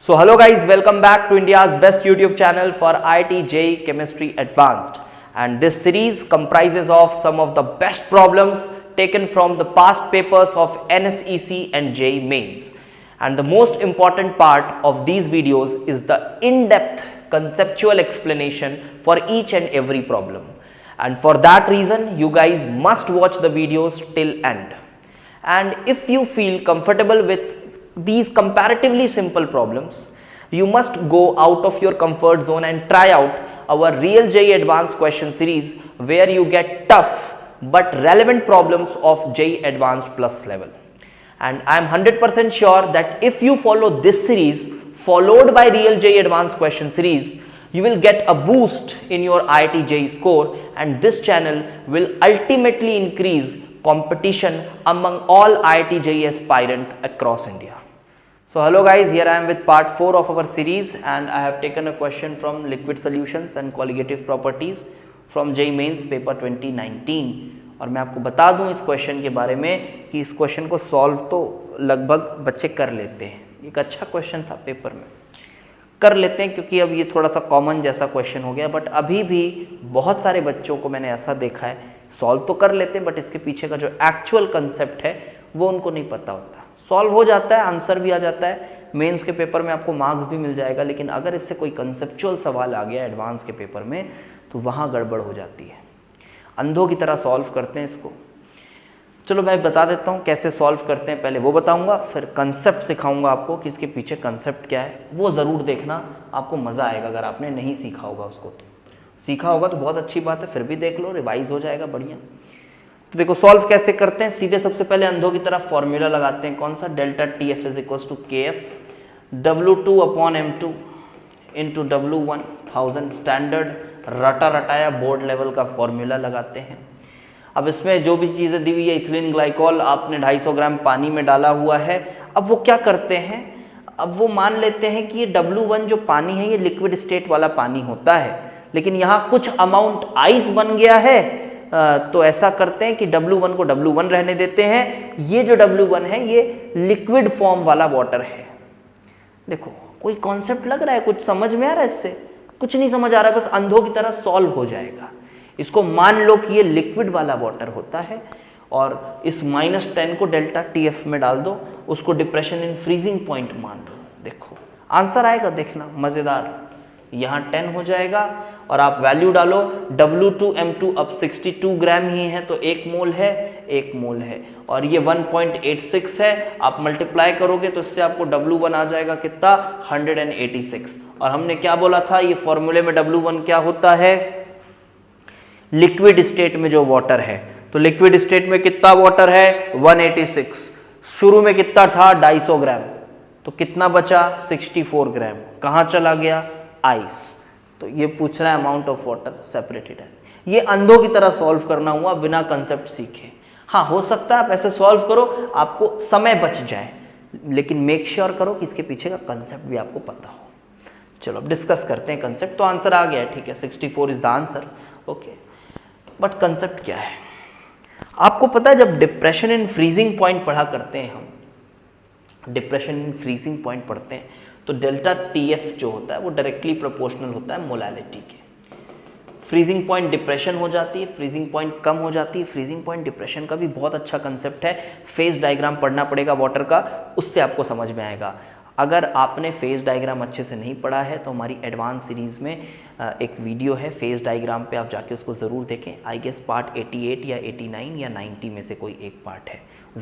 So hello guys, welcome back to India's best YouTube channel for IIT JEE Chemistry Advanced, and this series comprises of some of the best problems taken from the past papers of NSEC and JEE Mains. And the most important part of these videos is the in-depth conceptual explanation for each and every problem. And for that reason, you guys must watch the videos till end. And if you feel comfortable with these comparatively simple problems, you must go out of your comfort zone and try out our Real JEE Advanced question series, where you get tough but relevant problems of JEE Advanced Plus level. And I am 100% sure that if you follow this series followed by Real JEE Advanced question series, you will get a boost in your IIT JEE score, and this channel will ultimately increase competition among all IIT JEE aspirant across India. So hello guys, here I am with part 4 of our series, and I have taken a question from liquid solutions and colligative properties from JEE Mains paper 2019। और मैं आपको बता दूं इस question के बारे में कि इस क्वेश्चन को सॉल्व तो लगभग बच्चे कर लेते हैं। एक अच्छा क्वेश्चन था, पेपर में कर लेते हैं क्योंकि अब ये थोड़ा सा कॉमन जैसा क्वेश्चन हो गया, बट अभी भी बहुत सारे बच्चों को मैंने ऐसा देखा है सॉल्व तो कर लेते हैं बट इसके पीछे का जो एक्चुअल कंसेप्ट है वो उनको नहीं पता होता। सॉल्व हो जाता है, आंसर भी आ जाता है, मेंस के पेपर में आपको मार्क्स भी मिल जाएगा, लेकिन अगर इससे कोई कंसेप्चुअल सवाल आ गया एडवांस के पेपर में तो वहाँ गड़बड़ हो जाती है। अंधों की तरह सॉल्व करते हैं इसको। चलो मैं बता देता हूँ कैसे सॉल्व करते हैं, पहले वो बताऊँगा, फिर कंसेप्ट सिखाऊँगा आपको कि इसके पीछे कंसेप्ट क्या है। वो ज़रूर देखना, आपको मज़ा आएगा। अगर आपने नहीं सीखा होगा उसको, तो सीखा होगा तो बहुत अच्छी बात है, फिर भी देख लो, रिवाइज हो जाएगा बढ़िया। तो देखो सॉल्व कैसे करते हैं। सीधे सबसे पहले अंधों की तरफ फॉर्मूला लगाते हैं। कौन सा? Delta T F is equal to K F W2 upon M2 into W1 1000 standard रटा रटाया बोर्ड लेवल का फॉर्मूला लगाते हैं। अब इसमें जो भी चीज़ें दी हुई है, इथिलीन ग्लाइकॉल आपने 250 ग्राम पानी में डाला हुआ है। अब वो क्या करते हैं, अब वो मान लेते हैं कि ये W1 जो पानी है ये लिक्विड स्टेट वाला पानी होता है, लेकिन यहाँ कुछ अमाउंट आइस बन गया है। तो ऐसा करते हैं कि W1 को W1 रहने देते हैं। ये जो W1 है ये लिक्विड फॉर्म वाला वाटर है। देखो कोई कॉन्सेप्ट लग रहा है, कुछ समझ में आ रहा है? इससे कुछ नहीं समझ आ रहा है, बस अंधों की तरह सॉल्व हो जाएगा। इसको मान लो कि ये लिक्विड वाला वाटर होता है, और इस -10 को डेल्टा TF में डाल दो, उसको डिप्रेशन इन फ्रीजिंग पॉइंट मान दो। देखो आंसर आएगा, देखना मज़ेदार। यहाँ 10 हो जाएगा और आप वैल्यू डालो। W2M2 अब 62 ग्राम ही है, तो 1 मोल है, 1 मोल है, और ये 1.86 है। आप मल्टीप्लाई करोगे तो इससे आपको W1 आ जाएगा कितना? 186। और हमने क्या बोला था, ये फॉर्मूले में W1 क्या होता है? लिक्विड स्टेट में जो वाटर है। तो लिक्विड स्टेट में कितना वाटर है? 186। शुरू में कितना था? 250 ग्राम। तो कितना बचा? 64 ग्राम। कहाँ चला गया? आइस। तो ये पूछ रहा है अमाउंट ऑफ वाटर सेपरेटेड है। ये अंधों की तरह सॉल्व करना हुआ, बिना कंसेप्ट सीखे। हाँ, हो सकता है आप ऐसे सॉल्व करो, आपको समय बच जाए, लेकिन मेक श्योर करो कि इसके पीछे का कंसेप्ट भी आपको पता हो। चलो अब डिस्कस करते हैं कंसेप्ट। तो आंसर आ गया है, ठीक है, 64 is the answer. Okay, but concept क्या है? आपको पता है जब डिप्रेशन इन फ्रीजिंग पॉइंट पढ़ा करते हैं हम, डिप्रेशन इन फ्रीजिंग पॉइंट पढ़ते हैं, तो डेल्टा TF जो होता है वो डायरेक्टली प्रोपोर्शनल होता है मोलालिटी के। फ्रीजिंग पॉइंट डिप्रेशन हो जाती है, फ्रीजिंग पॉइंट कम हो जाती है। फ्रीजिंग पॉइंट डिप्रेशन का भी बहुत अच्छा कंसेप्ट है, फेज डायग्राम पढ़ना पड़ेगा वाटर का, उससे आपको समझ में आएगा। अगर आपने फेज डायग्राम अच्छे से नहीं पढ़ा है तो हमारी एडवांस सीरीज़ में एक वीडियो है फेज डायग्राम पे, आप जाके उसको ज़रूर देखें। आई गेस पार्ट 88 या 89 या 90 में से कोई एक पार्ट है,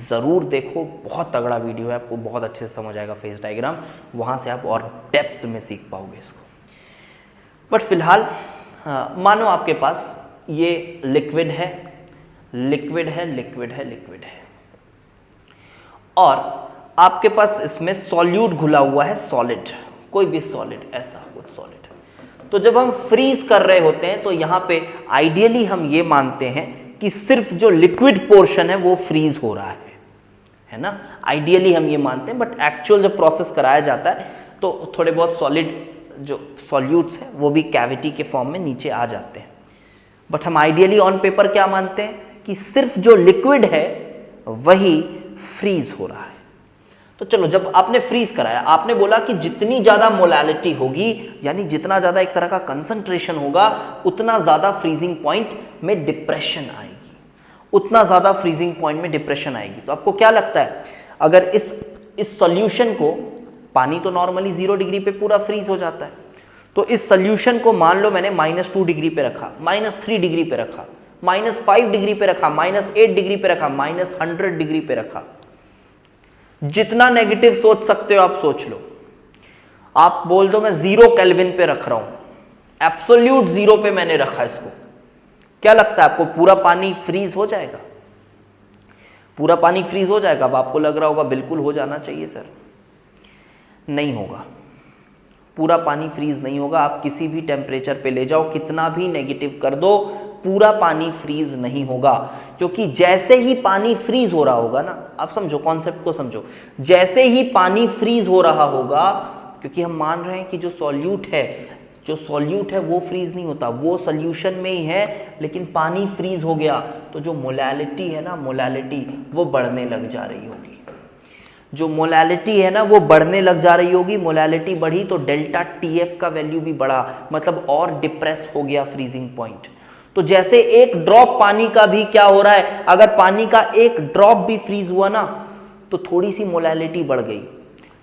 ज़रूर देखो। बहुत तगड़ा वीडियो है, आपको बहुत अच्छे से समझ आएगा फेज डायग्राम, वहाँ से आप और डेप्थ में सीख पाओगे इसको। बट फिलहाल मानो आपके पास ये लिक्विड है, लिक्विड है, लिक्विड है, लिक्विड है, और आपके पास इसमें सॉल्यूट घुला हुआ है, सॉलिड, कोई भी सॉलिड, ऐसा कुछ सॉलिड। तो जब हम फ्रीज कर रहे होते हैं तो यहाँ पे आइडियली हम ये मानते हैं कि सिर्फ जो लिक्विड पोर्शन है वो फ्रीज हो रहा है ना, आइडियली हम ये मानते हैं। बट एक्चुअल जब प्रोसेस कराया जाता है तो थोड़े बहुत सॉलिड जो सॉल्यूट्स हैं वो भी कैविटी के फॉर्म में नीचे आ जाते हैं। बट हम आइडियली ऑन पेपर क्या मानते हैं कि सिर्फ जो लिक्विड है वही फ्रीज हो रहा है। तो चलो, जब आपने फ्रीज कराया, आपने बोला कि जितनी ज्यादा मोलैलिटी होगी, यानी जितना ज्यादा एक तरह का कंसंट्रेशन होगा, उतना ज्यादा फ्रीजिंग पॉइंट में डिप्रेशन आएगी, उतना ज्यादा फ्रीजिंग पॉइंट में डिप्रेशन आएगी। तो आपको क्या लगता है, अगर इस सॉल्यूशन को, पानी तो नॉर्मली 0 डिग्री पे पूरा फ्रीज हो जाता है, तो इस सॉल्यूशन को मान लो मैंने -2 डिग्री पे रखा, -3 डिग्री पे रखा, -5 डिग्री पे रखा, -8 डिग्री पे रखा, -100 डिग्री पे रखा, जितना नेगेटिव सोच सकते हो आप सोच लो। आप बोल दो मैं 0 केल्विन पे रख रहा हूं, एब्सोल्यूट 0 पे मैंने रखा इसको, क्या लगता है आपको पूरा पानी फ्रीज हो जाएगा? पूरा पानी फ्रीज हो जाएगा? अब आपको लग रहा होगा बिल्कुल हो जाना चाहिए सर, नहीं होगा, पूरा पानी फ्रीज नहीं होगा। आप किसी भी टेम्परेचर पे ले जाओ, कितना भी नेगेटिव कर दो, पूरा पानी फ्रीज नहीं होगा, क्योंकि जैसे ही पानी फ्रीज हो रहा होगा ना, आप समझो कॉन्सेप्ट को समझो, जैसे ही पानी फ्रीज हो रहा होगा, क्योंकि हम मान रहे हैं कि जो सॉल्यूट है वो फ्रीज नहीं होता, वो सॉल्यूशन में ही है, लेकिन पानी फ्रीज हो गया तो जो मोलैलिटी है ना, मोलैलिटी वो बढ़ने लग जा रही होगी, जो मोलैलिटी है ना वो बढ़ने लग जा रही होगी। मोलैलिटी बढ़ी तो डेल्टा TF का वैल्यू भी बढ़ा, मतलब और डिप्रेस हो गया फ्रीजिंग पॉइंट। तो जैसे एक ड्रॉप पानी का भी क्या हो रहा है, अगर पानी का एक ड्रॉप भी फ्रीज हुआ ना, तो थोड़ी सी मोलैलिटी बढ़ गई,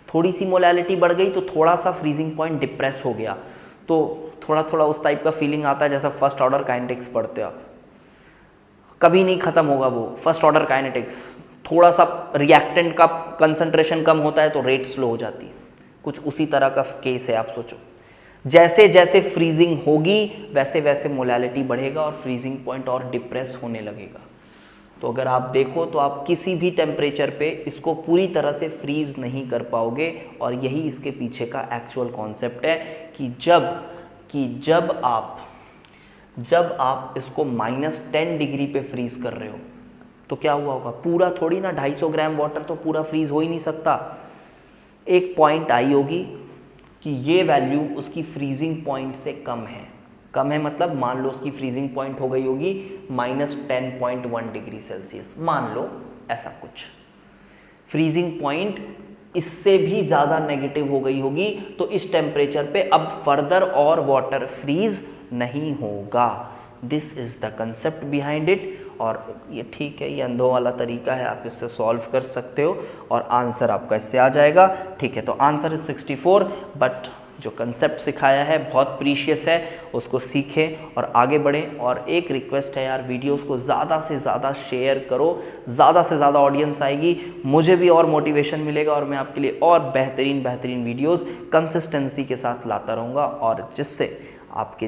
थोड़ी सी मोलैलिटी बढ़ गई तो थोड़ा सा फ्रीजिंग पॉइंट डिप्रेस हो गया। तो थोड़ा थोड़ा उस टाइप का फीलिंग आता है जैसा फर्स्ट ऑर्डर काइनेटिक्स पढ़ते हो आप, कभी नहीं खत्म होगा वो फर्स्ट ऑर्डर काइनेटिक्स। थोड़ा सा रिएक्टेंट का कंसंट्रेशन कम होता है तो रेट स्लो हो जाती है, कुछ उसी तरह का केस है। आप सोचो, जैसे जैसे फ्रीजिंग होगी वैसे वैसे मोलैलिटी बढ़ेगा और फ्रीजिंग पॉइंट और डिप्रेस होने लगेगा। तो अगर आप देखो तो आप किसी भी टेम्परेचर पे इसको पूरी तरह से फ्रीज नहीं कर पाओगे, और यही इसके पीछे का एक्चुअल कॉन्सेप्ट है कि जब आप इसको -10 डिग्री पे फ्रीज कर रहे हो तो क्या हुआ होगा, पूरा थोड़ी ना 250 ग्राम वाटर तो पूरा फ्रीज हो ही नहीं सकता। एक पॉइंट आई होगी कि ये वैल्यू उसकी फ्रीजिंग पॉइंट से कम है, मतलब मान लो उसकी फ्रीजिंग पॉइंट हो गई होगी -10.1 डिग्री सेल्सियस, मान लो ऐसा कुछ फ्रीजिंग पॉइंट इससे भी ज़्यादा नेगेटिव हो गई होगी, तो इस टेम्परेचर पे अब फर्दर और वाटर फ्रीज नहीं होगा। This is the concept behind it. और ये ठीक है, ये अंधों वाला तरीका है, आप इससे सॉल्व कर सकते हो और आंसर आपका इससे आ जाएगा। ठीक है, तो आंसर इज 64, बट जो कंसेप्ट सिखाया है बहुत प्रीशियस है, उसको सीखें और आगे बढ़ें। और एक रिक्वेस्ट है यार, वीडियोस को ज़्यादा से ज़्यादा शेयर करो, ज़्यादा से ज़्यादा ऑडियंस आएगी, मुझे भी और मोटिवेशन मिलेगा और मैं आपके लिए और बेहतरीन वीडियोस कंसिस्टेंसी के साथ लाता रहूँगा, और जिससे आपके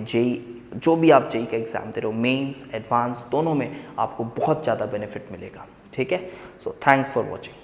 जो भी आप जेई का एग्ज़ाम दे रहे हो, मेंस एडवांस दोनों में आपको बहुत ज़्यादा बेनिफिट मिलेगा। ठीक है, सो थैंक्स फॉर वॉचिंग।